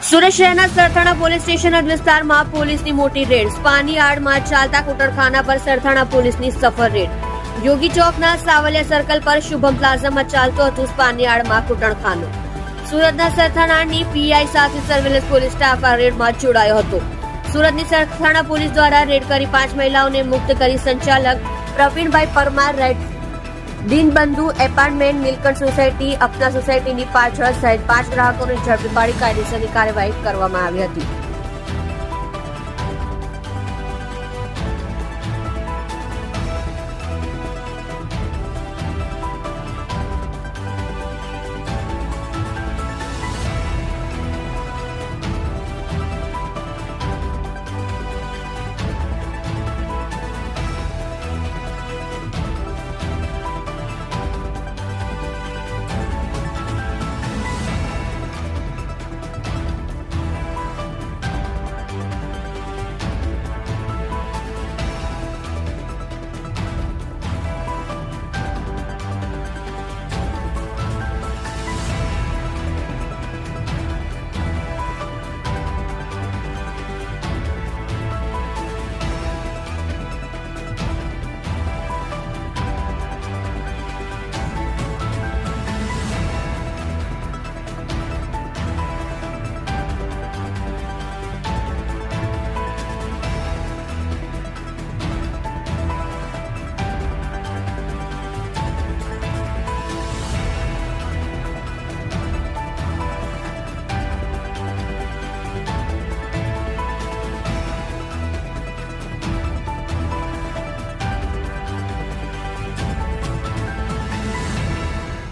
સુરત શહેરના Sarthana police station હદ વિસ્તારમાં પોલીસની મોટી રેડ. સ્પાની આડમાં ચાલતા કૂટરખાના પર સરથાણા પોલીસની સફળ રેડ. યોગી ચોકના સાવલિયા સર્કલ પર શુભમ પ્લાઝામાં ચાલતું હતું સ્પાની આડમાં કૂટરખાનું. સુરતના સરથાણાની પીઆઈ સાથે સર્વેલન્સ પોલીસ સ્ટાફ આ રેડમાં જોડાયો હતો. સુરતની સરથાણા પોલીસ દ્વારા રેડ કરી 5 મહિલાઓને મુક્ત કરી સંચાલક Pravinbhai Parmar, raid Deenbandhu apartment, Neelkanth society, Apna સોસાયટીની પાછળ સહિત 5 ગ્રાહકોને ઝડપી પાડી કાયદેસરની કાર્યવાહી કરવામાં આવી હતી.